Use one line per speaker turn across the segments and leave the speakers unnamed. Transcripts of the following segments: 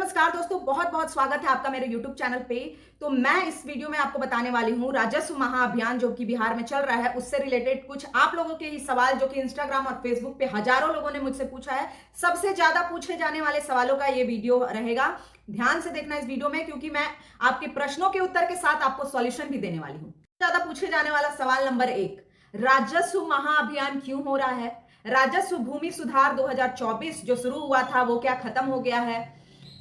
नमस्कार दोस्तों, बहुत बहुत स्वागत है आपका मेरे YouTube चैनल पे। तो मैं इस वीडियो में आपको बताने वाली हूँ राजस्व महाअभियान जो कि बिहार में चल रहा है, उससे रिलेटेड कुछ आप लोगों के ही सवाल जो कि इंस्टाग्राम और फेसबुक पे हजारों लोगों ने मुझसे पूछा है। सबसे ज्यादा पूछे जाने वाले सवालों का ये वीडियो रहेगा। ध्यान से देखना इस वीडियो में, क्योंकि मैं आपके प्रश्नों के उत्तर के साथ आपको सॉल्यूशन भी देने वाली हूँ। ज्यादा पूछे जाने वाला सवाल नंबर 1, राजस्व महाअभियान क्यों हो रहा है? राजस्व भूमि सुधार 2024 जो शुरू हुआ था वो क्या खत्म हो गया है?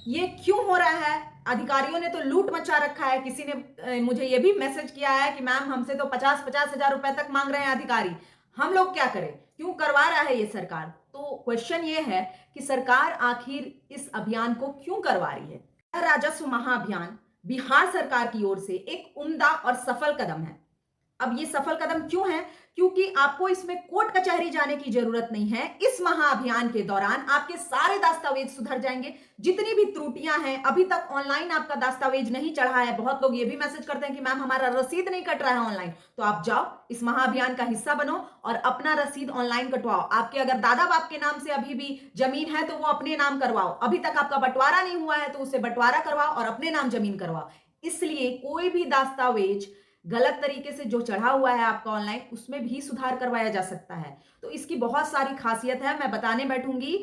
ये क्यों हो रहा है? अधिकारियों ने तो लूट मचा रखा है। किसी ने मुझे ये भी मैसेज किया है कि मैम हमसे तो 50-50 हजार रुपए तक मांग रहे हैं अधिकारी, हम लोग क्या करें? क्यों करवा रहा है ये सरकार? तो क्वेश्चन ये है कि सरकार आखिर इस अभियान को क्यों करवा रही है? राजस्व महाअभियान बिहार सरकार की ओर से एक उम्दा और सफल कदम है। अब ये सफल कदम क्यों है? क्योंकि आपको इसमें कोर्ट कचहरी जाने की जरूरत नहीं है। इस महाअभियान के दौरान आपके सारे दस्तावेज सुधर जाएंगे। जितनी भी त्रुटियां हैं, अभी तक ऑनलाइन आपका दस्तावेज नहीं चढ़ा है, बहुत लोग ये भी मैसेज करते हैं कि मैम हमारा रसीद नहीं कट रहा है ऑनलाइन, तो आप जाओ इस महाअभियान का हिस्सा बनो और अपना रसीद ऑनलाइन कटवाओ। आपके अगर दादा बाप के नाम से अभी भी जमीन है तो वो अपने नाम करवाओ। अभी तक आपका बंटवारा नहीं हुआ है तो उसे बंटवारा करवाओ और अपने नाम जमीन करवाओ। इसलिए कोई भी दस्तावेज गलत तरीके से जो चढ़ा हुआ है आपका ऑनलाइन, उसमें भी सुधार करवाया जा सकता है। तो इसकी बहुत सारी खासियत है, मैं बताने बैठूंगी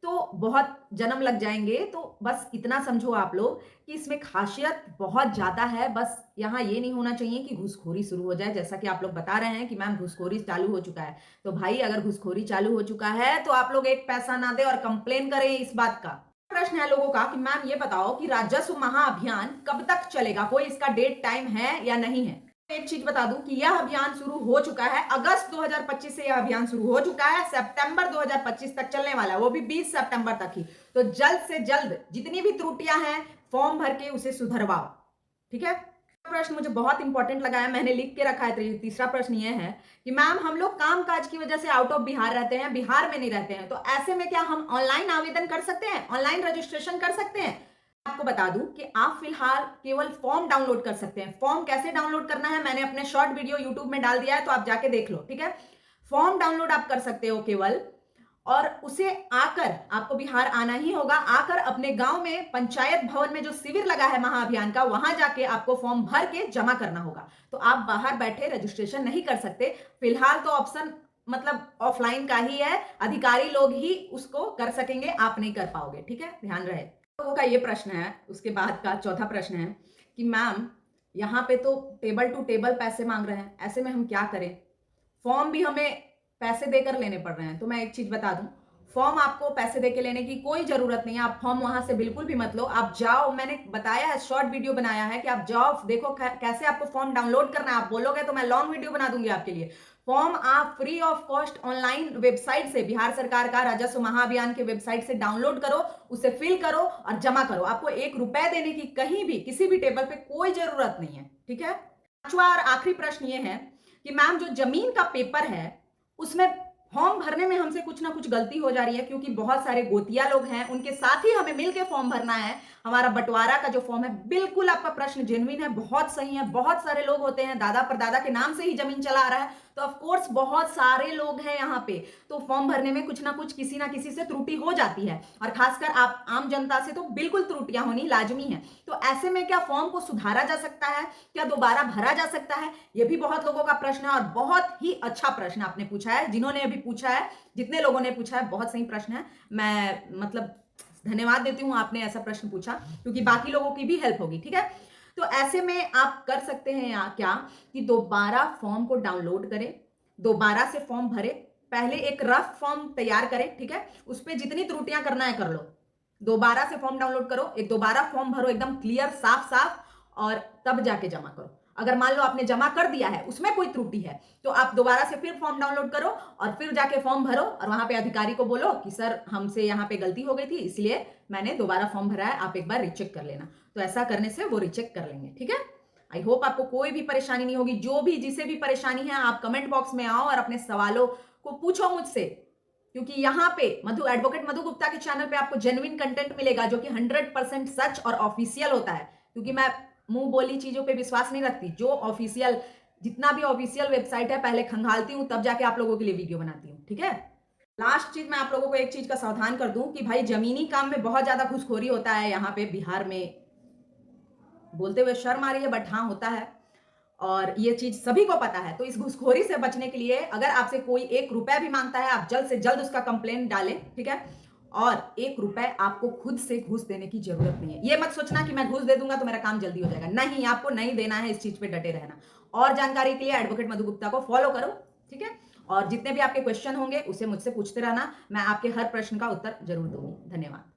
तो बहुत जन्म लग जाएंगे। तो बस इतना समझो आप लोग कि इसमें खासियत बहुत ज्यादा है। बस यहाँ ये नहीं होना चाहिए कि घुसखोरी शुरू हो जाए, जैसा कि आप लोग बता रहे हैं कि मैम घुसखोरी चालू हो चुका है। तो भाई अगर घुसखोरी चालू हो चुका है तो आप लोग एक पैसा ना दे और कंप्लेन करें इस बात का। प्रश्न है लोगों का कि मैम ये बताओ कि राजस्व महाअभियान कब तक चलेगा, कोई इसका डेट टाइम है या नहीं है? एक चीज बता दूं कि यह अभियान शुरू हो चुका है। अगस्त 2025 से यह अभियान शुरू हो चुका है। सितंबर 2025 तक चलने वाला है, वो भी 20 सितंबर तक ही। तो जल्द से जल्द जितनी भी त्रुटियां हैं फॉर्म भर के उसे सुधरवाओ, ठीक है? प्रश्न मुझे बहुत इंपॉर्टेंट लगा है, मैंने लिख के रखा है। तीसरा प्रश्न यह है कि मैम हम लोग काम काज की वजह से आउट ऑफ बिहार रहते हैं, बिहार में नहीं रहते हैं, तो ऐसे में क्या हम ऑनलाइन आवेदन कर सकते हैं, ऑनलाइन रजिस्ट्रेशन कर सकते हैं? आपको बता दूं कि आप फिलहाल केवल फॉर्म डाउनलोड कर सकते हैं। फॉर्म कैसे डाउनलोड करना है मैंने अपने शॉर्ट वीडियो यूट्यूब में डाल दिया है, तो आप जाके देख लो, ठीक है? फॉर्म डाउनलोड आप कर सकते हो केवल, और उसे आकर आपको बिहार आना ही होगा। आकर अपने गांव में पंचायत भवन में जो शिविर लगा है महाअभियान का, वहां जाके आपको फॉर्म भर के जमा करना होगा। तो आप बाहर बैठे रजिस्ट्रेशन नहीं कर सकते। फिलहाल तो ऑप्शन मतलब ऑफलाइन का ही है, अधिकारी लोग ही उसको कर सकेंगे, आप नहीं कर पाओगे, ठीक है? ध्यान रहे। लोगों का ये प्रश्न है। उसके बाद का चौथा प्रश्न है कि मैम यहाँ पे तो टेबल टू टेबल पैसे मांग रहे हैं, ऐसे में हम क्या करें? फॉर्म भी हमें पैसे देकर लेने पड़ रहे हैं। तो मैं एक चीज बता दूं, फॉर्म आपको पैसे देके लेने की कोई जरूरत नहीं है। आप फॉर्म वहां से बिल्कुल भी मत लो, आप जाओ। मैंने बताया है, शॉर्ट वीडियो बनाया है कि आप जाओ देखो कैसे आपको फॉर्म डाउनलोड करना है। आप बोलोगे तो मैं लॉन्ग वीडियो बना दूंगी आपके लिए। फॉर्म आप free of cost online website से, बिहार सरकार का राजस्व महाअभियान के वेबसाइट से डाउनलोड करो, उसे फिल करो और जमा करो। आपको 1 रुपए देने की कहीं भी किसी भी टेबल पे कोई जरूरत नहीं है, ठीक है? पांचवा और आखिरी प्रश्न ये है कि मैम जो जमीन का पेपर है उसमें फॉर्म भरने में हमसे कुछ ना कुछ गलती हो जा रही है, क्योंकि बहुत सारे गोतिया लोग हैं, उनके साथ ही हमें मिलके फॉर्म भरना है। हमारा बंटवारा का जो फॉर्म है, बिल्कुल आपका प्रश्न जेन्युइन है, बहुत सही है। बहुत सारे लोग होते हैं दादा परदादा के नाम से ही जमीन चला आ रहा है, तो ऑफ कोर्स बहुत सारे लोग हैं यहाँ पे। तो फॉर्म भरने में कुछ ना कुछ किसी ना किसी से त्रुटि हो जाती है, और खासकर आप आम जनता से तो बिल्कुल त्रुटियां होनी लाजमी है। तो ऐसे में क्या फॉर्म को सुधारा जा सकता है, क्या दोबारा भरा जा सकता है? ये भी बहुत लोगों का प्रश्न है, और बहुत ही अच्छा प्रश्न आपने पूछा है। जिन्होंने अभी पूछा है, जितने लोगों ने पूछा है, बहुत सही प्रश्न है। मैं मतलब धन्यवाद देती हूं आपने ऐसा प्रश्न पूछा, क्योंकि बाकी लोगों की भी हेल्प होगी, ठीक है? तो ऐसे में आप कर सकते हैं क्या कि दोबारा फॉर्म को डाउनलोड करें, दोबारा से फॉर्म भरे, पहले एक रफ फॉर्म तैयार करें, ठीक है? उस पर जितनी त्रुटियां करना है कर लो, दोबारा से फॉर्म डाउनलोड करो, एक दोबारा फॉर्म भरो एकदम क्लियर साफ साफ, और तब जाके जमा करो। अगर मान लो आपने जमा कर दिया है, उसमें कोई त्रुटि है, तो आप दोबारा से फिर फॉर्म डाउनलोड करो और फिर जाके फॉर्म भरो, और वहां पे अधिकारी को बोलो कि सर हमसे यहाँ पे गलती हो गई थी, इसलिए मैंने दोबारा फॉर्म भरा है, आप एक बार रिचेक कर लेना। तो ऐसा करने से वो रिचेक कर लेंगे, ठीक है? आई होप आपको कोई भी परेशानी नहीं होगी। जो भी जिसे भी परेशानी है, आप कमेंट बॉक्स में आओ और अपने सवालों को पूछो मुझसे, क्योंकि यहाँ पे एडवोकेट मधु गुप्ता के चैनल पे आपको जेन्युइन कंटेंट मिलेगा, जो कि 100% सच और ऑफिशियल होता है। क्योंकि मैं मुंह बोली चीजों पे विश्वास नहीं रखती। जो ऑफिशियल, जितना भी ऑफिशियल वेबसाइट है, पहले खंगालती हूँ, तब जाके आप लोगों के लिए वीडियो बनाती हूँ, ठीक है? लास्ट चीज़ मैं आप लोगों को एक चीज़ का सावधान कर दूँ कि भाई ज़मीनी काम में बहुत ज़्यादा घूसखोरी होता है यहाँ पे बिहार में। बोलते हुए शर्म आ रही है बट हाँ, होता है और ये चीज़ सभी को पता है। तो इस घूसखोरी से बचने के लिए अगर आपसे कोई ₹1 भी माँगता है, आप जल्द से जल्द उसका कंप्लेंट डालें, ठीक है? और ₹1 आपको खुद से घूस देने की ज़रूरत नहीं है। ये मत सोचना कि मैं घूस दे दूँगा तो मेरा काम जल्दी हो जाएगा। नहीं, आपको नहीं देना है, इस चीज़ पे डटे रहना। और जानकारी के लिए एडवोकेट मधु गुप्ता को फॉलो करो, ठीक है? और जितने भी आपके क्वेश्चन होंगे, उसे मुझसे पूछते रहना। मैं आपके हर प्रश्न का उत्तर ज़रूर दूँगी। धन्यवाद।